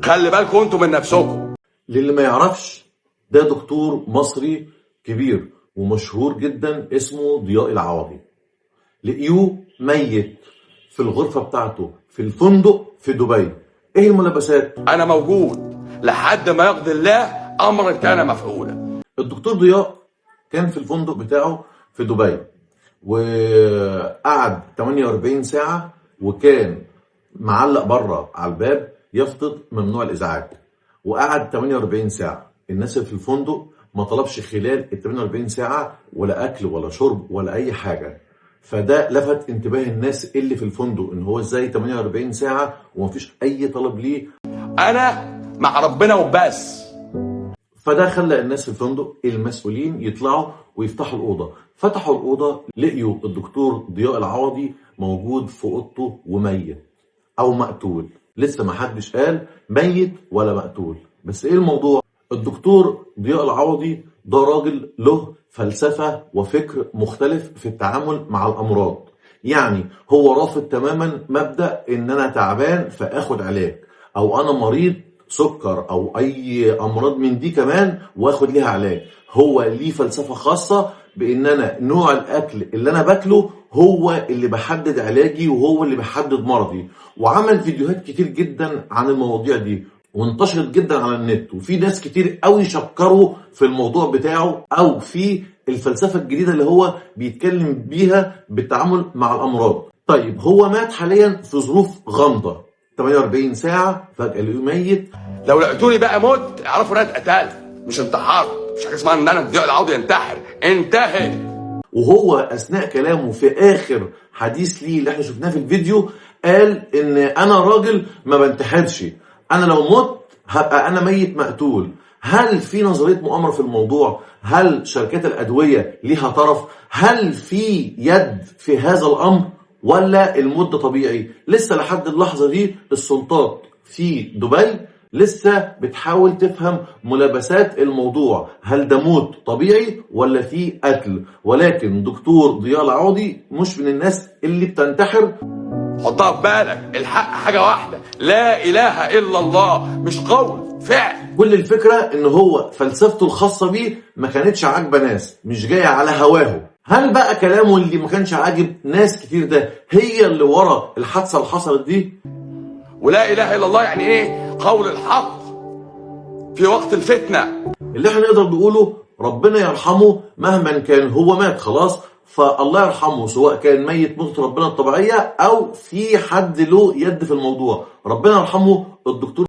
خلي بالكم انتم من نفسكم. للي ما يعرفش، ده دكتور مصري كبير ومشهور جدا اسمه ضياء العوضي. لقيوه ميت في الغرفة بتاعته في الفندق في دبي. ايه الملابسات؟ انا موجود لحد ما يقضي الله امرا كان مفعولا. الدكتور ضياء كان في الفندق بتاعه في دبي وقعد 48 ساعة، وكان معلق بره على الباب يفطر ممنوع الازعاج، وقعد 48 ساعة. الناس اللي في الفندق ما طلبش خلال ال 48 ساعة ولا اكل ولا شرب ولا اي حاجة. فده لفت انتباه الناس اللي في الفندق ان هو ازاي 48 ساعة ومفيش اي طلب ليه. انا مع ربنا وبس. فده خلى الناس في الفندق المسؤولين يطلعوا ويفتحوا الأوضة. فتحوا الأوضة لقيوا الدكتور ضياء العوضي موجود في أوضته وميت أو مقتول. لسه ما حدش قال ميت ولا مقتول. بس إيه الموضوع؟ الدكتور ضياء العوضي ده راجل له فلسفة وفكر مختلف في التعامل مع الأمراض. يعني هو رافض تماما مبدأ إن أنا تعبان فآخد علاج، أو أنا مريض سكر او اي امراض من دي كمان واخد ليها علاج. هو ليه فلسفة خاصة بان انا نوع الاكل اللي انا باكله هو اللي بحدد علاجي وهو اللي بيحدد مرضي. وعمل فيديوهات كتير جدا عن المواضيع دي وانتشرت جدا على النت، وفي ناس كتير قوي شكروا في الموضوع بتاعه او في الفلسفة الجديدة اللي هو بيتكلم بيها بالتعامل مع الامراض. طيب هو مات حاليا في ظروف غامضة، 48 ساعة فجأة لقيه ميت. لو لقيتوني بقى موت اعرفوا ان انا اتقتلت، مش انتحرت. مش حاجه اسمها ان انا ضياء العوضي ينتحر. انتهت. وهو اثناء كلامه في اخر حديث ليه اللي احنا شفناه في الفيديو قال ان انا راجل ما بنتحرش، انا لو مت هبقى انا ميت مقتول. هل في نظرية مؤامرة في الموضوع؟ هل شركات الادوية ليها طرف؟ هل في يد في هذا الامر ولا الموت ده طبيعي؟ لسه لحد اللحظة دي السلطات في دبي لسه بتحاول تفهم ملابسات الموضوع، هل ده موت طبيعي ولا في قتل؟ ولكن دكتور ضياء العوضي مش من الناس اللي بتنتحر. حطها في بالك، الحق حاجه واحده، لا اله الا الله، مش قول فعل. كل الفكرة ان هو فلسفته الخاصة بيه ما كانتش عاجبة ناس، مش جاية على هواه. هل بقى كلامه اللي ما كانش عاجب ناس كتير ده هي اللي ورا الحادثة اللي حصلت دي؟ ولا اله الا الله يعني ايه؟ قول الحق في وقت الفتنة. اللي احنا نقدر نقوله ربنا يرحمه مهما كان، هو مات خلاص، فالله يرحمه سواء كان ميت موتة ربنا الطبيعية او في حد له يد في الموضوع. ربنا يرحمه الدكتور